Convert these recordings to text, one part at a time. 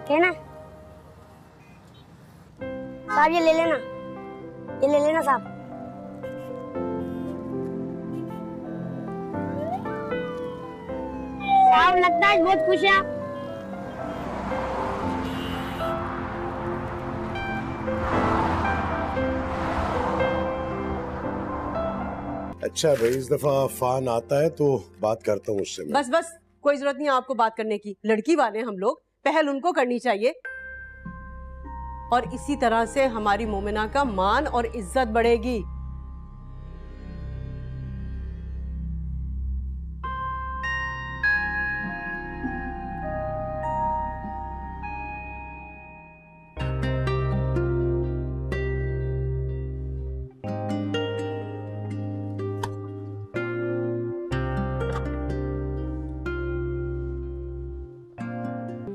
है ना साहब, ये ले लेना, ये ले लेना साहब। साहब लगता है बहुत खुश है आप। अच्छा भाई, इस दफा फान आता है तो बात करता हूँ उससे। बस बस, कोई जरूरत नहीं है आपको बात करने की। लड़की वाले हम लोग, पहल उनको करनी चाहिए। और इसी तरह से हमारी मोमिना का मान और इज्जत बढ़ेगी।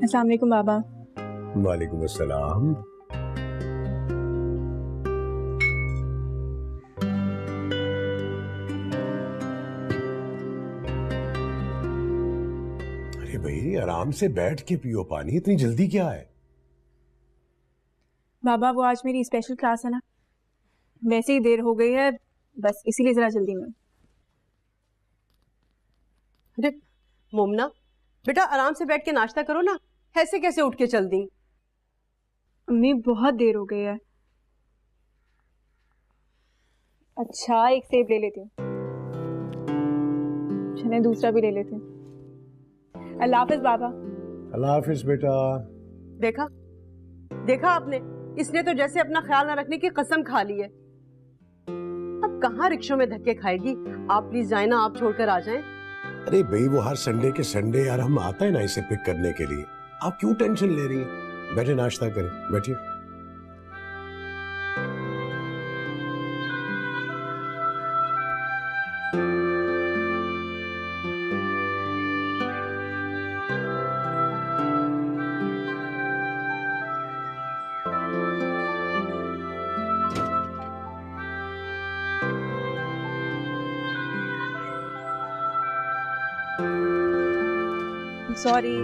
अस्सलाम वालेकुम बाबा। वालेकुम अस्सलाम। अरे भाई आराम से बैठ के पियो पानी, इतनी जल्दी क्या है? बाबा वो आज मेरी स्पेशल क्लास है ना, वैसे ही देर हो गई है, बस इसीलिए जरा जल्दी में। अरे मोमना बेटा, आराम से बैठ के नाश्ता करो ना, ऐसे कैसे उठ के चल दी? अम्मी बहुत देर हो गई है। अच्छा एक सेब ले लेती हूँ, चले दूसरा भी ले लेती हूँ। अल्लाह हाफिज बाबा। अल्लाह हाफिज बेटा। देखा देखा आपने, इसने तो जैसे अपना ख्याल ना रखने की कसम खा ली है। अब कहाँ रिक्शों में धक्के खाएगी? आप प्लीज जाए ना, आप छोड़कर आ जाएं। अरे भाई वो हर संडे के संडे यार हम आते हैं ना इसे पिक करने के लिए, आप क्यों टेंशन ले रही हैं? बैठे नाश्ता करें, बैठिए। सॉरी।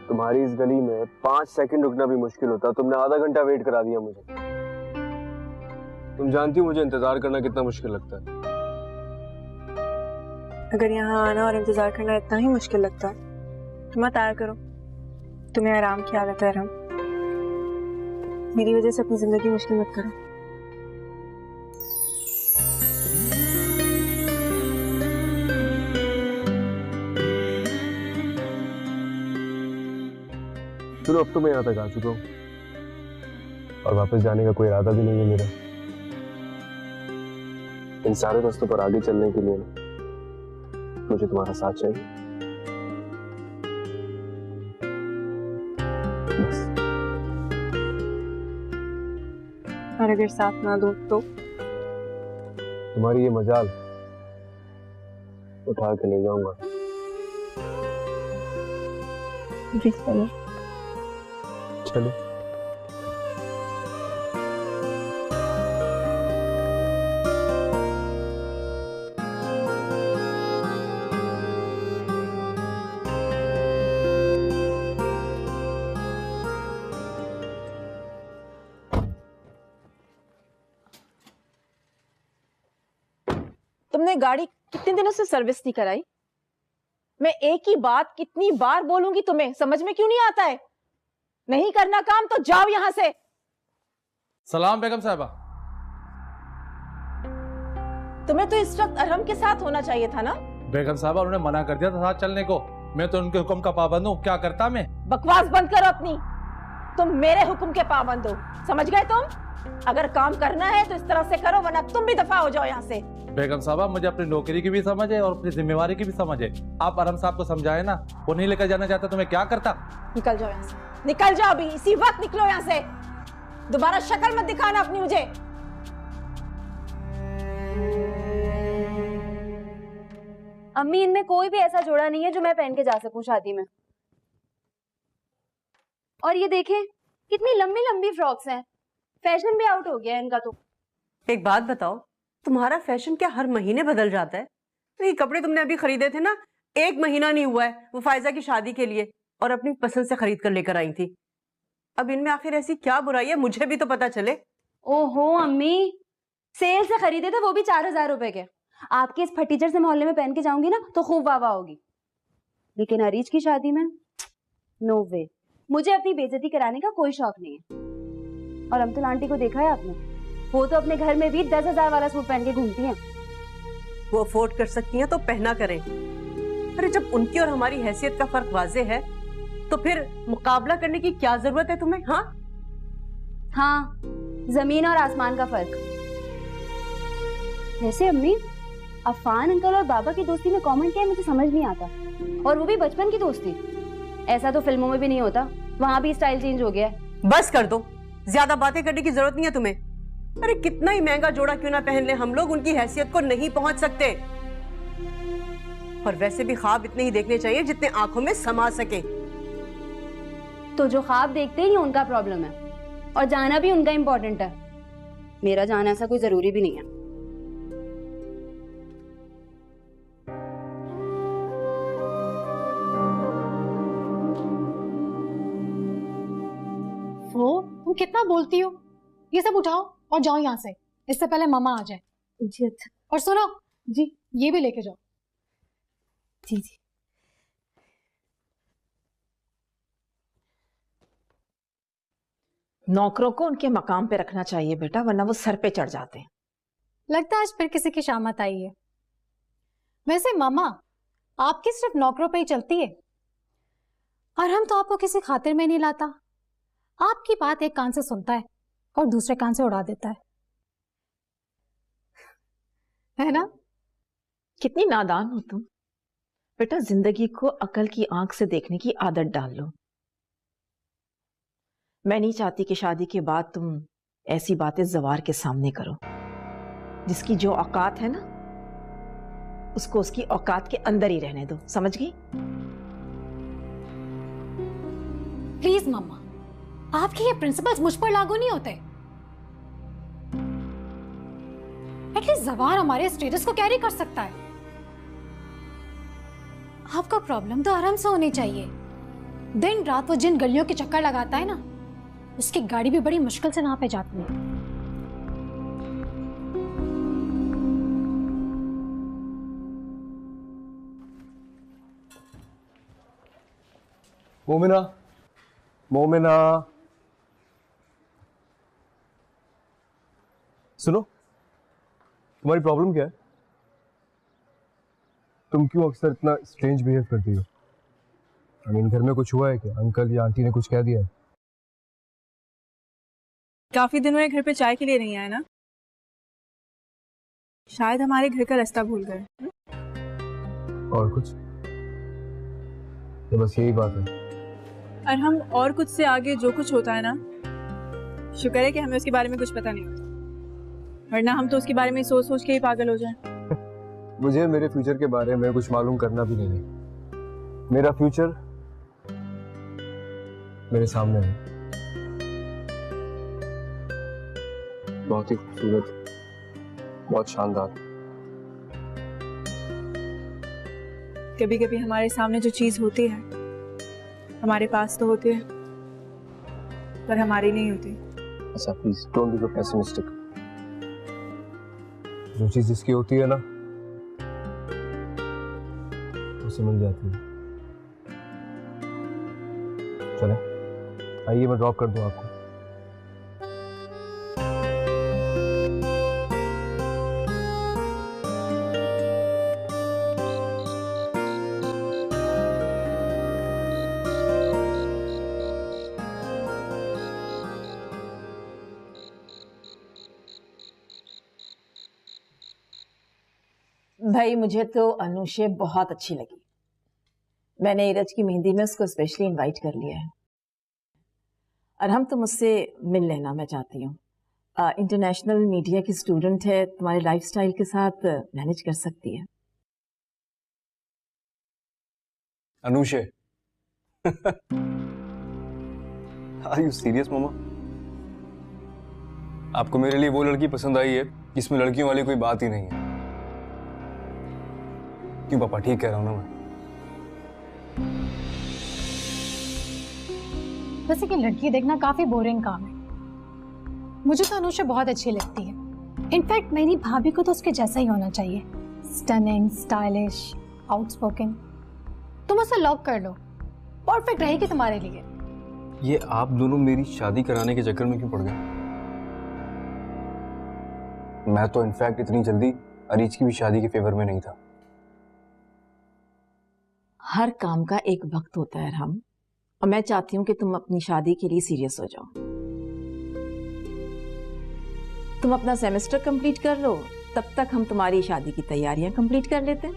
तुम्हारी इस गली में 5 सेकंड रुकना भी मुश्किल होता, तुमने आधा घंटा वेट करा दिया मुझे। तुम जानती हो मुझे इंतजार करना कितना मुश्किल लगता है। अगर यहाँ आना और इंतजार करना इतना ही मुश्किल लगता तो मत आया करो, तुम्हें आराम की आदत है। आराम मेरी वजह से अपनी जिंदगी मुश्किल मत करो। सुनो, अब तो मैं यहाँ तक आ चुका हूँ और वापस जाने का कोई इरादा भी नहीं है मेरा। इन सारे रास्तों पर आगे चलने के लिए मुझे तुम्हारा साथ चाहिए। बस। और अगर साथ ना दो तो? तुम्हारी ये मजाल उठा के ले जाऊंगा। चलो। तुमने गाड़ी कितने दिनों से सर्विस नहीं कराई? मैं एक ही बात कितनी बार बोलूंगी तुम्हें, समझ में क्यों नहीं आता है? नहीं करना काम तो जाओ यहां से। सलाम बेगम साहबा। तुम्हें तो इस वक्त अरहम के साथ होना चाहिए था ना। बेगम साहबा उन्होंने मना कर दिया था साथ चलने को, मैं तो उनके हुक्म का पाबंद हूँ, क्या करता मैं? बकवास बंद करो अपनी, तुम मेरे हुक्म के पाबंद हो, समझ गए तुम? अगर काम करना है तो इस तरह से करो, वरना तुम भी दफा हो जाओ यहाँ से। बेगम साहबा मुझे अपनी नौकरी की भी समझ है और अपनी जिम्मेवारी की भी समझ है। आप अरहम साहब को समझाए ना, वो नहीं लेकर जाना चाहता तो मैं क्या करता? निकल जाओ यहाँ से, निकल जाओ अभी, इसी वक्त निकलो यहाँ से। दोबारा शक्ल मत दिखाना अपनी मुझे। अम्मी इनमें कोई भी ऐसा जोड़ा नहीं है जो मैं पहन के जा सकूं शादी में। और ये देखें कितनी लंबी लंबी फ्रॉक्स हैं, फैशन भी आउट हो गया है इनका तो। एक बात बताओ, तुम्हारा फैशन क्या हर महीने बदल जाता है? ये कपड़े तुमने अभी खरीदे थे ना, 1 महीना नहीं हुआ है वो फायजा की शादी के लिए, और अपनी पसंद से खरीद कर लेकर आई थी। अब इनमें आखिर ऐसी क्या बुराई है, मुझे भी तो पता चले। ओहो अम्मी, सेल से खरीदे थे वो भी 4000 रुपए के। आपके इस फटीचर से मोहल्ले में पहन के जाऊंगी ना तो खूब वाह वाह होगी, लेकिन अरीज की शादी में नो वे। मुझे अपनी बेइज्जती कराने का कोई शौक नहीं है। और अमतुल आंटी को देखा है आपने, वो तो अपने घर में भी 10,000 वाला सूट पहन के घूमती हैं। वो अफोर्ड कर सकती हैं तो पहना करें। अरे जब उनकी और हमारी हैसियत का फर्क वाजे है तो फिर मुकाबला करने की क्या जरूरत है तुम्हें? हाँ, जमीन और आसमान का फर्क। वैसे अम्मी, अफान अंकल और बाबा की दोस्ती में कॉमन क्या है मुझे समझ नहीं आता, और वो भी बचपन की दोस्ती। ऐसा तो फिल्मों में भी नहीं होता, वहां भी स्टाइल चेंज हो गया है। बस कर दो, ज्यादा बातें करने की जरूरत नहीं है तुम्हें। अरे कितना ही महंगा जोड़ा क्यों ना पहन ले, हम लोग उनकी हैसियत को नहीं पहुंच सकते। और वैसे भी ख्वाब इतने ही देखने चाहिए जितने आंखों में समा सके। तो जो ख्वाब देखते हैं ये उनका प्रॉब्लम है, और जाना भी उनका इम्पोर्टेंट है। मेरा जाना ऐसा कोई जरूरी भी नहीं है। वो तुम कितना बोलती हो? ये सब उठाओ और जाओ यहाँ से, इससे पहले मामा आ जाए। जी अच्छा। और सुनो जी, ये भी लेके जाओ। जी जी। नौकरों को उनके मकाम पे रखना चाहिए बेटा, वरना वो सर पे चढ़ जाते हैं। लगता है आज फिर किसी की शामत आई है। वैसे मामा, आपकी सिर्फ नौकरों पे ही चलती है, और हम तो आपको किसी खातिर में नहीं लाता। आपकी बात एक कान से सुनता है और दूसरे कान से उड़ा देता है ना? कितनी नादान हो तुम बेटा, जिंदगी को अकल की आंख से देखने की आदत डाल लो। मैं नहीं चाहती कि शादी के बाद तुम ऐसी बातें जवार के सामने करो। जिसकी जो औकात है ना, उसको उसकी औकात के अंदर ही रहने दो, समझ गई? प्लीज मम्मा, आपके ये प्रिंसिपल्स मुझ पर लागू नहीं होते। एटलीस्ट जवार हमारे स्टेटस को कैरी कर सकता है। आपका प्रॉब्लम तो आराम से होनी चाहिए। दिन रात वो जिन गलियों के चक्कर लगाता है ना, उसकी गाड़ी भी बड़ी मुश्किल से वहां पे जाती है। मोमिना, मोमिना, सुनो, तुम्हारी प्रॉब्लम क्या है? तुम क्यों अक्सर इतना स्ट्रेंज बिहेव करती हो? घर में कुछ हुआ है क्या? अंकल या आंटी ने कुछ कह दिया है? काफी दिनों ये घर पे चाय के लिए नहीं आए ना, शायद हमारे घर का रास्ता भूल गए। और कुछ? तो बस यही बात है। और हम और कुछ से आगे जो कुछ होता है ना, शुक्र है कि हमें उसके बारे में कुछ पता नहीं होता, वरना हम तो उसके बारे में सोच सोच के ही पागल हो जाएं। मुझे मेरे फ्यूचर के बारे में कुछ मालूम करना भी नहीं है। मेरा फ्यूचर मेरे सामने है, बहुत ही खूबसूरत, बहुत शानदार। कभी कभी हमारे सामने जो चीज होती है हमारे पास तो होती है पर हमारी नहीं होती। ऐसा please don't be so pessimistic. जो चीज जिसकी होती है ना, उसे मिल जाती है। चले आइए, मैं ड्रॉप कर दूं आपको। भाई मुझे तो अनुशे बहुत अच्छी लगी। मैंने नीरज की मेहंदी में उसको स्पेशली इनवाइट कर लिया है। और हम तुम उससे मिल लेना मैं चाहती हूँ। इंटरनेशनल मीडिया की स्टूडेंट है, तुम्हारे लाइफस्टाइल के साथ मैनेज कर सकती है। अनुशे आर यू सीरियस मामा? आपको मेरे लिए वो लड़की पसंद आई है जिसमें लड़कियों वाली कोई बात ही नहीं है? क्यों पापा, ठीक कह रहा हूं ना मैं? वैसे कि लड़की देखना काफी बोरिंग काम है। मुझे तो अनुषा बहुत अच्छी लगती है। इनफैक्ट मेरी भाभी को तो उसके जैसा ही होना चाहिए, स्टनिंग, स्टाइलिश, आउटस्पोकन। तुम उसे लॉक कर लो, परफेक्ट रहेगी तुम्हारे लिए। ये आप दोनों मेरी शादी कराने के चक्कर में क्यों पड़ गए? मैं तो इनफैक्ट इतनी जल्दी अरीज की भी शादी के फेवर में नहीं था। हर काम का एक वक्त होता है राम, और मैं चाहती हूँ कि तुम अपनी शादी के लिए सीरियस हो जाओ। तुम अपना सेमेस्टर कंप्लीट कर लो, तब तक हम तुम्हारी शादी की तैयारियां कंप्लीट कर लेते हैं।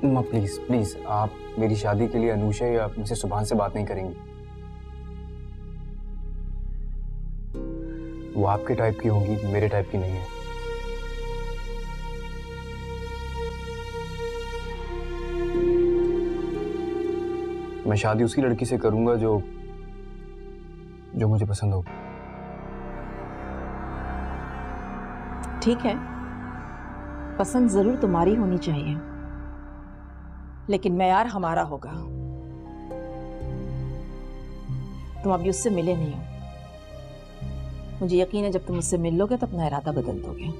माँ प्लीज प्लीज, आप मेरी शादी के लिए अनुषा या मुझसे सुभान से बात नहीं करेंगी। वो आपके टाइप की होंगी, मेरे टाइप की नहीं है। मैं शादी उसी लड़की से करूंगा जो मुझे पसंद हो। ठीक है, पसंद जरूर तुम्हारी होनी चाहिए, लेकिन मेयार हमारा होगा। तुम अभी उससे मिले नहीं हो। मुझे यकीन है जब तुम उससे मिल लोगे तो अपना इरादा बदल दोगे।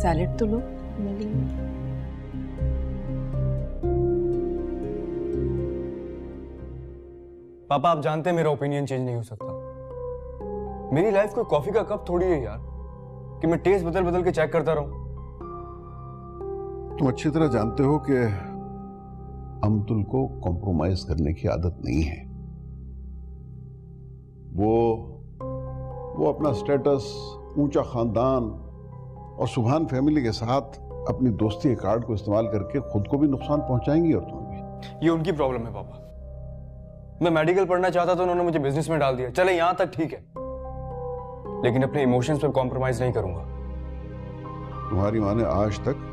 सैलेड तो लो, मिलेंगे। पापा आप जानते हैं मेरा ओपिनियन चेंज नहीं हो सकता। मेरी लाइफ कोई कॉफी का कप थोड़ी है यार कि मैं टेस्ट बदल बदल के चेक करता रहूं। तुम अच्छी तरह जानते हो कि अमतुल को कॉम्प्रोमाइज करने की आदत नहीं है। वो अपना स्टेटस, ऊंचा खानदान और सुभान फैमिली के साथ अपनी दोस्ती के कार्ड को इस्तेमाल करके खुद को भी नुकसान पहुंचाएंगी और तुम्हें भी। ये उनकी प्रॉब्लम है पापा। मैं मेडिकल पढ़ना चाहता था, उन्होंने मुझे बिजनेस में डाल दिया। चले यहां तक ठीक है, लेकिन अपने इमोशंस पे कॉम्प्रोमाइज नहीं करूंगा। तुम्हारी माँ ने आज तक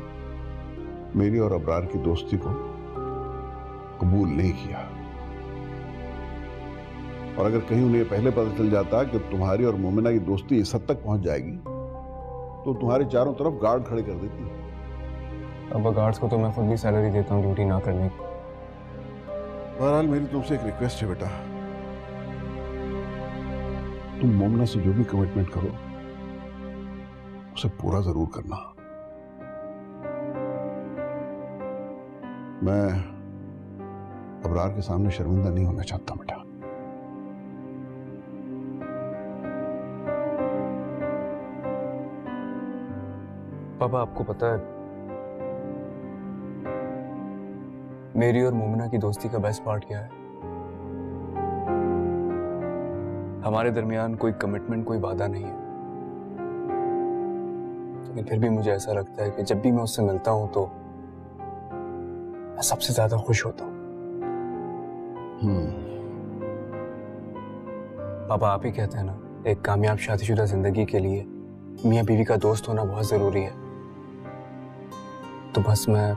मेरी और अबरार की दोस्ती को कबूल नहीं किया, और अगर कहीं उन्हें पहले पता चल जाता कि तुम्हारी और मोमिना की दोस्ती इस हद तक पहुंच जाएगी तो तुम्हारे चारों तरफ गार्ड खड़े कर देती। अब गार्ड्स को तो मैं खुद भी सैलरी देता हूँ ड्यूटी ना करने की। बहरहाल मेरी तुमसे एक रिक्वेस्ट है बेटा, तुम मोमिना से जो भी कमिटमेंट करो उसे पूरा जरूर करना। मैं अबरार के सामने शर्मिंदा नहीं होना चाहता बेटा। पापा आपको पता है मेरी और मोमिना की दोस्ती का बेस्ट पार्ट क्या है? हमारे दरमियान कोई कमिटमेंट, कोई वादा नहीं है, लेकिन फिर भी मुझे ऐसा लगता है कि जब भी मैं उससे मिलता हूं तो मैं सबसे ज्यादा खुश होता हूं। पापा आप ही कहते हैं ना, एक कामयाब शादीशुदा जिंदगी के लिए मियां बीवी का दोस्त होना बहुत जरूरी है। तो बस मैं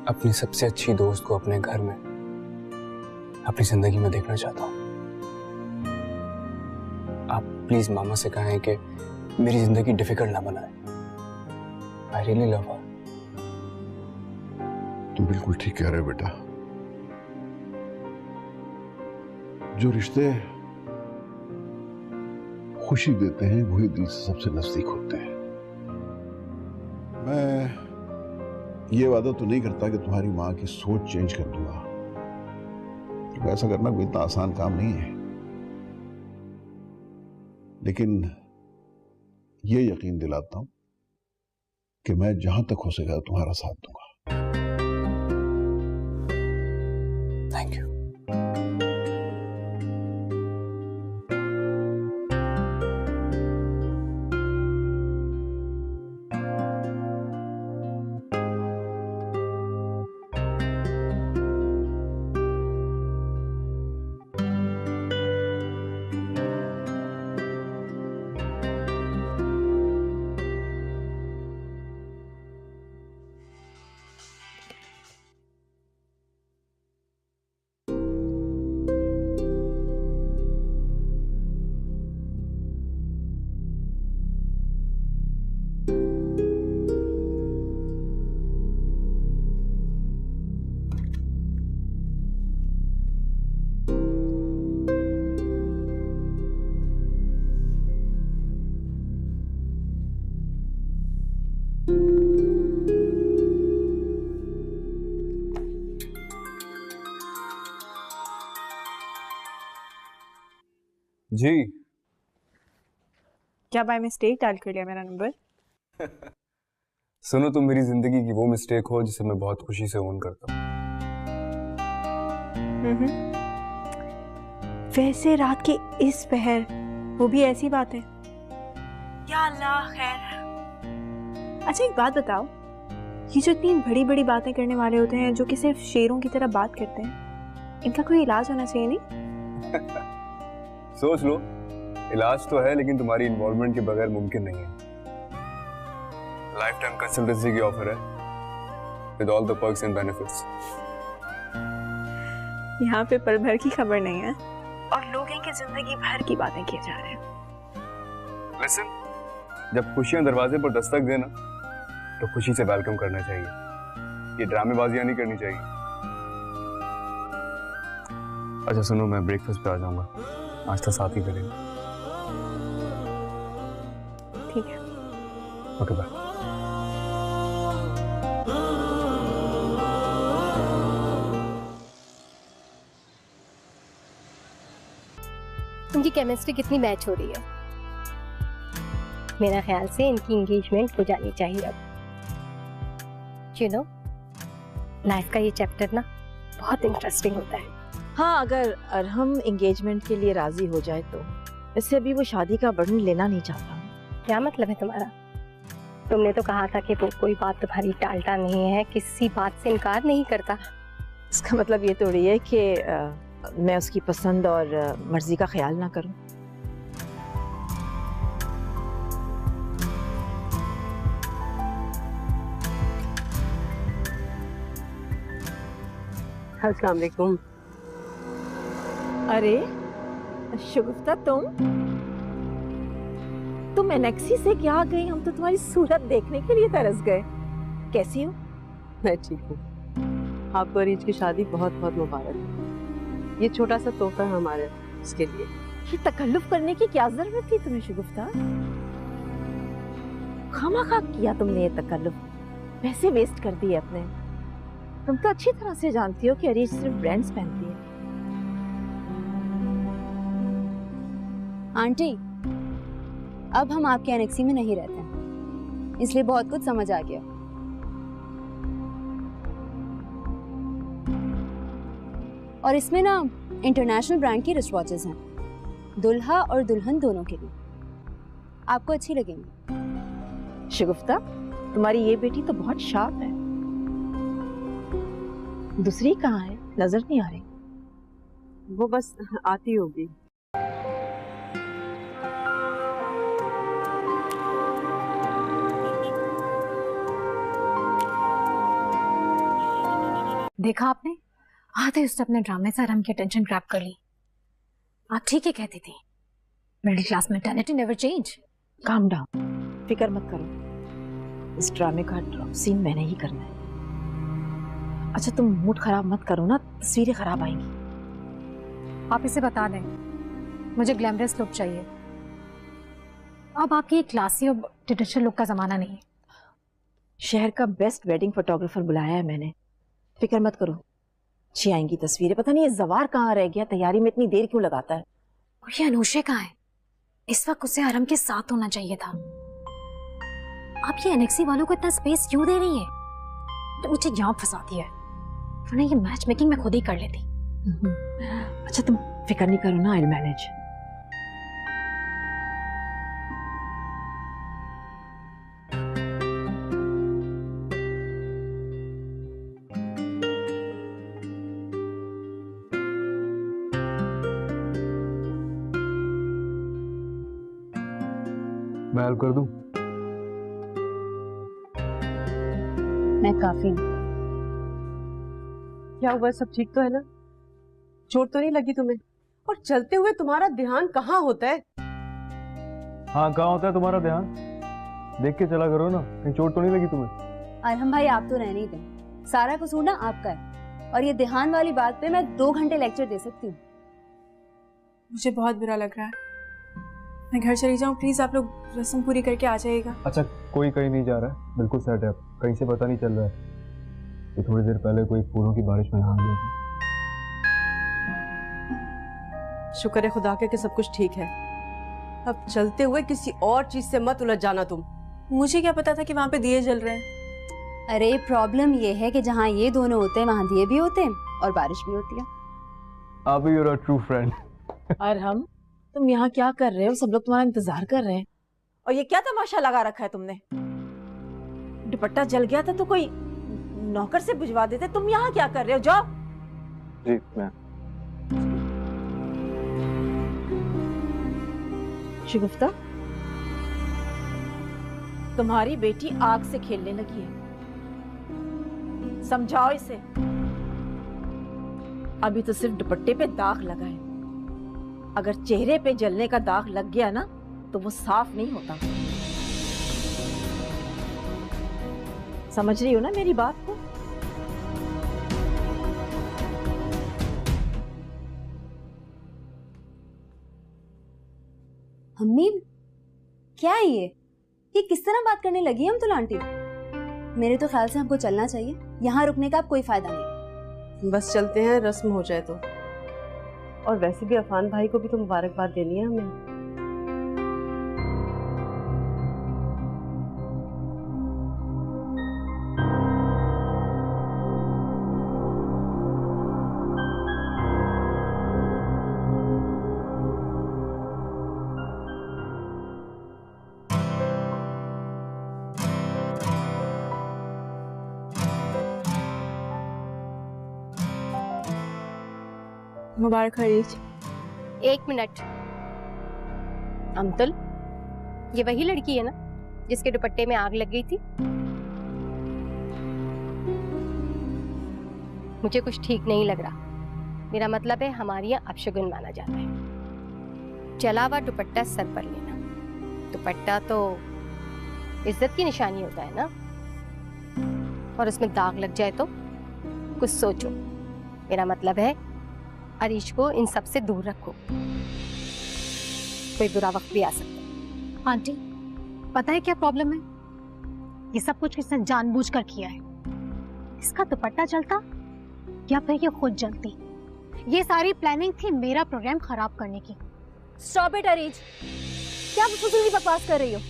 अपनी सबसे अच्छी दोस्त को अपने घर में, अपनी जिंदगी में देखना चाहता हूं। आप प्लीज मामा से कहें कि मेरी जिंदगी डिफिकल्ट ना बनाए। आई रियली लव हर। तुम बिल्कुल ठीक कह रहे हो बेटा। जो रिश्ते खुशी देते हैं वही दिल से सबसे नजदीक होते हैं। मैं ये वादा तो नहीं करता कि तुम्हारी मां की सोच चेंज कर दूंगा, क्योंकि ऐसा करना कोई इतना आसान काम नहीं है, लेकिन ये यकीन दिलाता हूं कि मैं जहां तक हो सकेगा तुम्हारा साथ दूंगा। Thank you. जी। क्या बाय मिस्टेक डायल कर लिया मेरा नंबर? सुनो, तुम मेरी जिंदगी की वो मिस्टेक हो जिसे मैं बहुत खुशी से ओन करता हूँ। वैसे रात के इस पहर वो भी ऐसी बात है? या अल्लाह खैर। अच्छा एक बात बताओ, ये जो इतनी बड़ी बड़ी बातें करने वाले होते हैं जो कि सिर्फ शेरों की तरह बात करते हैं, इनका कोई इलाज होना चाहिए नहीं? सोच लो, इलाज तो है लेकिन तुम्हारी इन्वॉल्वमेंट के बगैर मुमकिन नहीं है। लाइफ टाइम कंसल्टेंसी की ऑफर है with all the perks and benefits. यहाँ पे पल भर की खबर नहीं है और लोग इनकी जिंदगी भर की बातें किए जा रहे हैं। लिसन, जब खुशियां दरवाजे पर दस्तक देना तो खुशी से वेलकम करना चाहिए, ये ड्रामेबाजियां नहीं करनी चाहिए। अच्छा सुनो, मैं ब्रेकफास्ट पे आ जाऊंगा, नाश्ता साथ ही करेंगे। ठीक है, ओके बाय। उनकी केमिस्ट्री कितनी मैच हो रही है। मेरा ख्याल से इनकी एंगेजमेंट हो जानी चाहिए अब। यू नो, लाइफ का ये चैप्टर ना बहुत इंटरेस्टिंग होता है। हाँ, अगर अरहम एंगेजमेंट के लिए राजी हो जाए तो। वैसे अभी वो शादी का बर्डन लेना नहीं चाहता। क्या मतलब है तुम्हारा? तुमने तो कहा था कि वो कोई बात तुम्हारी टालता नहीं है, किसी बात से इनकार नहीं करता। इसका मतलब ये थोड़ी है कि मैं उसकी पसंद और मर्जी का ख्याल ना करूं। अस्सलाम वालेकुम। अरे शगुफ्ता, तुम एनेक्सी से क्या आ गई? हम तो तुम्हारी सूरत देखने के लिए तरस गए। कैसी हो? मैं ठीक हूँ। आपको अरीज की शादी बहुत बहुत मुबारक। ये छोटा सा तोहफा है हमारे उसके लिए। ये तकल्लुफ करने की क्या जरूरत थी तुम्हें शगुफ्ता? खामखा किया तुमने ये तकल्लुफ, पैसे वेस्ट कर दिए अपने। तुम तो अच्छी तरह से जानती हो कि अरीज सिर्फ ब्रांड्स पहनती है। आंटी, अब हम आपके एनेक्सी में नहीं रहते, इसलिए बहुत कुछ समझ आ गया। और इसमें ना इंटरनेशनल ब्रांड की रिस्ट वॉचेस हैं, दुल्हा और दुल्हन दोनों के लिए। आपको अच्छी लगेंगी। शगुफ्ता, तुम्हारी ये बेटी तो बहुत शार्प है। दूसरी कहाँ है? नजर नहीं आ रही। वो बस आती होगी। देखा आपने, आधे उसने अपने ड्रामे से अरहम की अटेंशन ग्रैब कर ली। आप ठीक ही कहती थी, middle class mentality never change. Calm down, फिक्र मत करो। इस ड्रामे का ड्रॉप सीन मैंने ही करना है। अच्छा तुम मूड खराब मत करो ना, तस्वीरें खराब आएंगी। आप इसे बता दें, मुझे ग्लैमरस लुक चाहिए। अब आपकी क्लासी और ट्रेडिशनल लुक का जमाना नहीं है। शहर का बेस्ट वेडिंग फोटोग्राफर बुलाया है मैंने, फिक्र मत करो, अच्छी आएंगी तस्वीरें। पता नहीं ये जवार कहाँ रह गया, तैयारी में इतनी देर क्यों लगाता है? ये अनुषे कहाँ है? इस वक्त उसे अरहम के साथ होना चाहिए था। आप ये एनेक्सी वालों को इतना स्पेस क्यों दे रही है? तो मुझे यहाँ फंसाती है, वरना ये मैच मेकिंग मैं खुद ही कर लेती। अच्छा तुम फिक्र नहीं करो ना, आई विल मैनेज। मैं हेल्प कर दूं? मैं काफी हूँ। क्या हुआ, सब ठीक तो है ना? चोट तो नहीं लगी तुम्हें? और चलते हुए तुम्हारा ध्यान कहाँ होता है? हाँ, कहाँ होता है तुम्हारा ध्यान? देख के चला करो ना, कहीं चोट तो नहीं लगी तुम्हें? अरहम भाई आप तो रहने ही दें, सारा कसूर ना आपका है। और ये ध्यान वाली बात पे मैं 2 घंटे लेक्चर दे सकती हूँ। मुझे बहुत बुरा लग रहा है। मैं घर चली जाऊँ प्लीज, आप लोग रस्म पूरी करके आ जाइएगा। अच्छा, कोई कहीं नहीं जा रहा है, बिल्कुल सेट है, कहीं से पता नहीं चल रहा है कि थोड़ी देर पहले कोई फूलों की बारिश में नहा गया था। शुक्र है खुदा के सब कुछ ठीक है। अब चलते हुए किसी और चीज से मत उलझ जाना तुम। मुझे क्या पता था कि वहाँ पे दिए जल रहे हैं। अरे प्रॉब्लम ये है कि जहाँ ये दोनों होते हैं वहाँ दिए भी होते हैं और बारिश भी होती है। आप ही योर ट्रू फ्रेंड। और हम, तुम यहाँ क्या कर रहे हो? सब लोग तुम्हारा इंतजार कर रहे हैं। और ये क्या तमाशा लगा रखा है तुमने? दुपट्टा जल गया था तो कोई नौकर से बुझवा देते। तुम यहाँ क्या कर रहे हो? जाओ। जी मैं। शिगुफ्ता, तुम्हारी बेटी आग से खेलने लगी है, समझाओ इसे। अभी तो सिर्फ दुपट्टे पे दाग लगा है, अगर चेहरे पे जलने का दाग लग गया ना तो वो साफ नहीं होता। समझ रही हो ना मेरी बात को? अम्मी क्या है ये किस तरह बात करने लगी है अमतुल आंटी? मेरे तो ख्याल से हमको चलना चाहिए, यहाँ रुकने का अब कोई फायदा नहीं। बस चलते हैं, रस्म हो जाए तो। और वैसे भी अफान भाई को भी तो मुबारकबाद देनी है हमें। मुबारक हो रीच। 1 मिनट, अमतुल, ये वही लड़की है ना जिसके दुपट्टे में आग लग गई थी? मुझे कुछ ठीक नहीं लग रहा। मेरा मतलब है हमारे यहाँ अपशगुन माना जाता है, जला हुआ दुपट्टा सर पर लेना। दुपट्टा तो इज्जत की निशानी होता है ना, और उसमें दाग लग जाए तो कुछ सोचो। मेरा मतलब है अरीश को इन सब से दूर रखो, कोई बुरा वक्त भी आ सकता है। आंटी, पता है क्या प्रॉब्लम है? ये सब कुछ इसने जानबूझकर किया है। इसका दुपट्टा जलता या फिर ये खुद जलती, ये सारी प्लानिंग थी मेरा प्रोग्राम खराब करने की। स्टॉप इट अरीज, क्या फजूल की बकवास कर रही हो?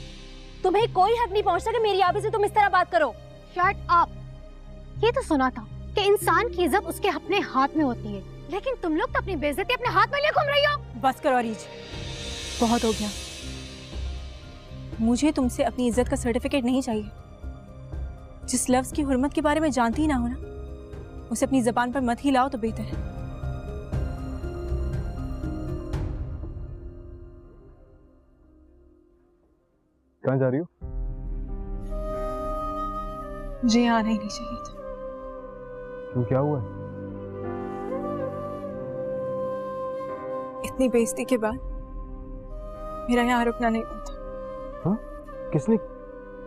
तुम्हें कोई हक नहीं पहुंचता कि मेरी आबी से तुम इस तरह बात करो। Shut up. ये तो सुना था कि इंसान की इज्जत उसके अपने हाथ में होती है, लेकिन तुम लोग तो अपनी बेइज्जती अपने हाथ में लिए घूम रही हो। बस करो अरीज, बहुत हो गया। मुझे तुमसे अपनी इज्जत का सर्टिफिकेट नहीं चाहिए। जिस लफ्ज की हुर्मत के बारे में जानती ही ना हो ना, उसे अपनी जबान पर मत ही लाओ तो बेहतर है। कहाँ जा रही हो? मुझे यहाँ आना ही नहीं चाहिए था। क्यों, क्या हुआ है? इतनी बेइज्जती के बाद मेरा यहाँ रुकना नहीं बनता। हाँ? किसने?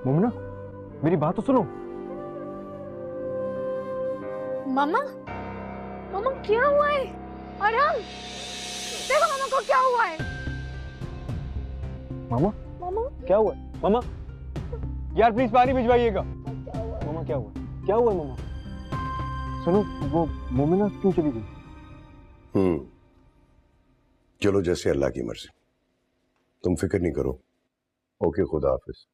मुमना, मेरी बात तो सुनो। मामा, मामा क्या हुआ है? और हम देखो मामा को क्या हुआ है। मामा, मामा क्या हुआ? मामा, यार प्लीज पानी भिजवाइएगा। मामा क्या हुआ? क्या हुआ मामा? सुनो, वो मोमिना क्यों चली गई? चलो जैसे अल्लाह की मर्जी, तुम फिक्र नहीं करो। ओके, खुदा हाफिज।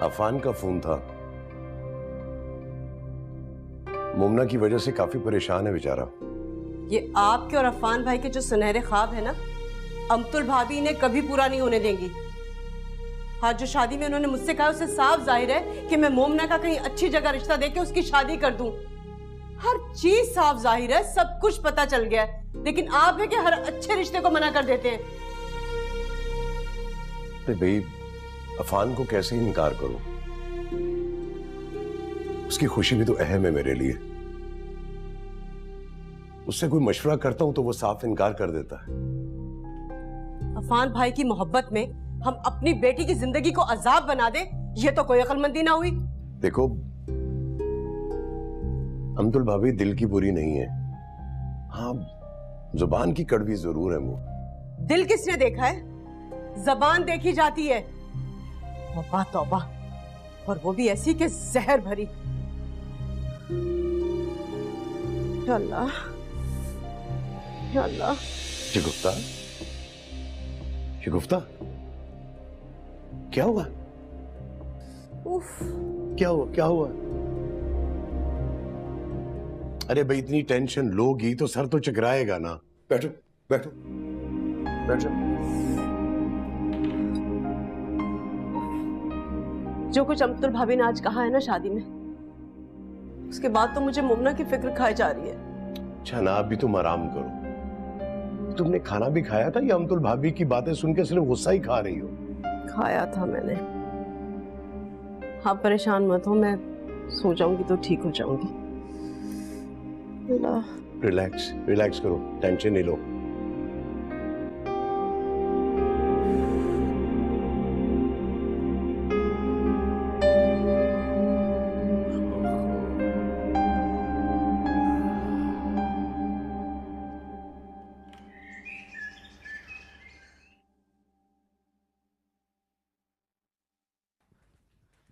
अफान का फोन था, मुमना की वजह से काफी परेशान है बेचारा। ये आपके और अफान भाई के जो सुनहरे ख्वाब है ना, अमतुल भाभी इन्हें कभी पूरा नहीं होने देंगी। आज जो शादी में उन्होंने मुझसे कहा, उससे साफ जाहिर है कि मैं मोमना का कहीं अच्छी जगह रिश्ता देके उसकी शादी कर दूं। हर चीज साफ जाहिर है, सब कुछ पता चल गया है, लेकिन आप है कि हर अच्छे रिश्ते को मना कर देते हैं। अरे भाई, अफान को कैसे इनकार करूं? उसकी खुशी भी तो अहम है मेरे लिए। उससे कोई मशवरा करता हूं तो वो साफ इनकार कर देता है। अफान भाई की मोहब्बत में हम अपनी बेटी की जिंदगी को अजाब बना दे, ये तो कोई अक्लमंदी ना हुई। देखो, अमतुल भाभी दिल की बुरी नहीं है, हाँ जुबान की कड़वी जरूर है मुंह। दिल किसने देखा है? जबान देखी जाती है। तौबा तौबा, और वो भी ऐसी के जहर भरी। या अल्लाह, या अल्लाह। शगुफ्ता, शगुफ्ता, क्या हुआ? उफ, क्या हुआ? क्या हुआ? अरे भाई इतनी टेंशन लोगी तो सर तो चकराएगा ना। बैठो बैठो बैठो। जो कुछ अमतुल भाभी ने आज कहा है ना शादी में, उसके बाद तो मुझे मुमना की फिक्र खाई जा रही है। अच्छा ना, अभी तुम आराम करो। तुमने खाना भी खाया था या अमतुल भाभी की बातें सुन के सिर्फ गुस्सा ही खा रही हो? खाया था मैंने। आप परेशान मत हो, मैं सो जाऊंगी तो ठीक हो जाऊंगी। रिलैक्स रिलैक्स करो, टेंशन नहीं लो।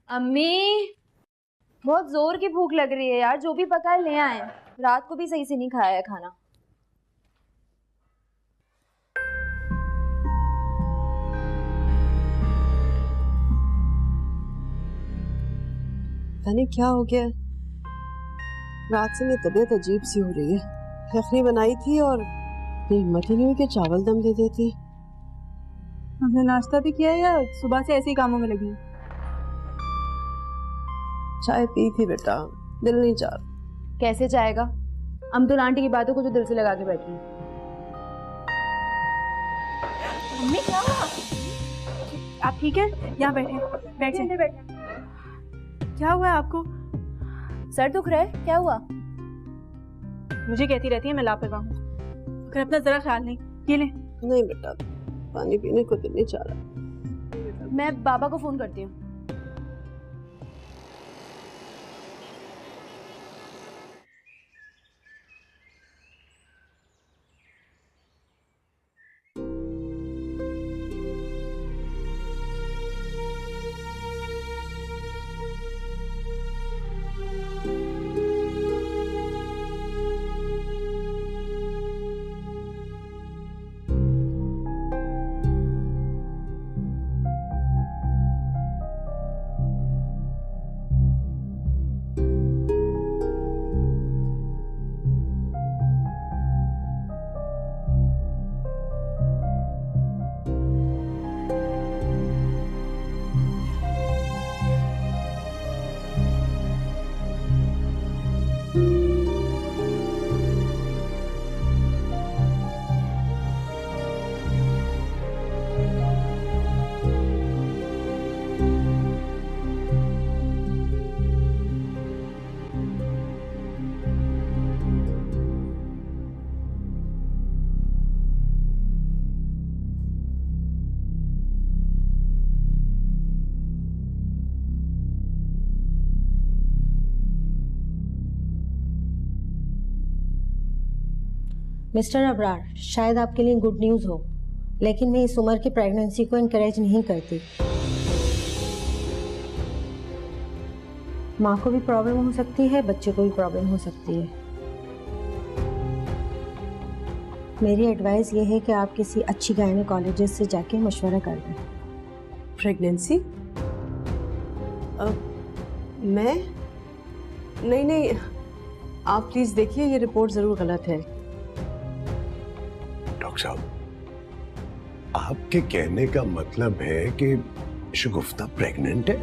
अम्मी, बहुत जोर की भूख लग रही है यार, जो भी पका है ले आए। रात को भी सही से नहीं खाया है खाना। पता नहीं क्या हो गया, रात से मेरी तबीयत अजीब सी हो रही है। यखनी बनाई थी और हिम्मत ही नहीं हुई कि चावल दम दे देती। हमने नाश्ता भी किया या सुबह से ऐसे ही कामों में लगी? चाय पी थी बेटा, दिल नहीं चाह। कैसे जाएगा? अमतुल आंटी की बातों को जो दिल से लगा के बैठी। मम्मी क्या हुआ? आप ठीक है? यहाँ बैठे, बैठे बैठे। क्या हुआ है आपको? सर दुख रहा है? क्या हुआ? मुझे कहती रहती है मैं लापरवाह हूँ, अगर अपना जरा ख्याल नहीं। ये ले। नहीं बेटा, पानी पीने को दिल नहीं चाह रहा। मैं बाबा को फोन करती हूँ। मिस्टर अबरार, शायद आपके लिए गुड न्यूज़ हो, लेकिन मैं इस उम्र की प्रेगनेंसी को इनकरेज नहीं करती। माँ को भी प्रॉब्लम हो सकती है, बच्चे को भी प्रॉब्लम हो सकती है। मेरी एडवाइस ये है कि आप किसी अच्छी गायनेकोलॉजिस्ट से जाके मशवरा कर दें। प्रेगनेंसी? मैं? नहीं, आप प्लीज देखिए, ये रिपोर्ट जरूर गलत है। डॉक्टर साहब, आपके कहने का मतलब है कि शगुफ्ता प्रेग्नेंट है?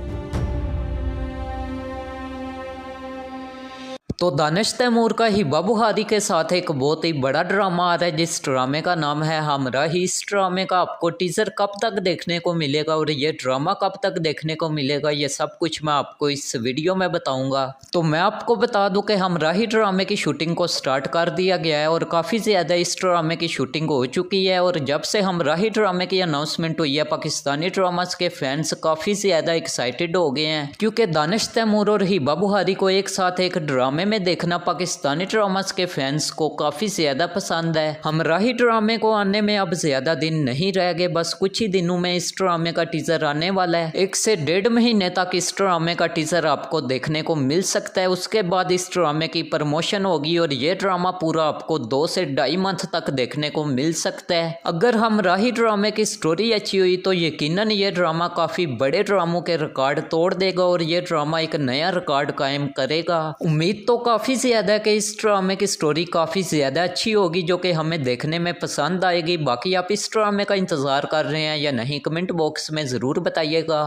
तो दानिश तैमूर का हिबा बुखारी के साथ एक बहुत ही बड़ा ड्रामा आ रहा है, जिस ड्रामे का नाम है हमराही। इस ड्रामे का आपको टीजर कब तक देखने को मिलेगा और ये ड्रामा कब तक देखने को मिलेगा, ये सब कुछ मैं आपको इस वीडियो में बताऊंगा। तो मैं आपको बता दूं कि हमराही ड्रामे की शूटिंग को स्टार्ट कर दिया गया है और काफ़ी ज़्यादा इस ड्रामे की शूटिंग हो चुकी है। और जब से हमराही ड्रामे की अनाउंसमेंट हुई है, पाकिस्तानी ड्रामास के फैंस काफ़ी ज़्यादा एक्साइटेड हो गए हैं, क्योंकि दानिश तैमूर और हिबा बुखारी को एक साथ एक ड्रामे में देखना पाकिस्तानी ड्रामास के फैंस को काफ़ी ज़्यादा पसंद है। हमराही ड्रामे को आने में अब ज़्यादा दिन नहीं रह गए, बस कुछ ही दिनों में इस ड्रामे का टीज़र आने वाला है। 1 से 1.5 महीने तक इस ड्रामे का टीज़र आपको देखने को मिल सकता है। उसके बाद इस ड्रामे की प्रमोशन होगी और ये ड्रामा पूरा आपको 2 से 2.5 मंथ तक देखने को मिल सकता है। अगर हमराही ड्रामे की स्टोरी अच्छी हुई तो यकीनन ये ड्रामा काफ़ी बड़े ड्रामों के रिकॉर्ड तोड़ देगा और ये ड्रामा एक नया रिकॉर्ड कायम करेगा। उम्मीद तो काफ़ी ज़्यादा है कि इस ड्रामे की स्टोरी काफ़ी ज़्यादा अच्छी होगी, जो कि हमें देखने में पसंद आएगी। बाकी आप इस ड्रामे का इंतज़ार कर रहे हैं या नहीं, कमेंट बॉक्स में ज़रूर बताइएगा।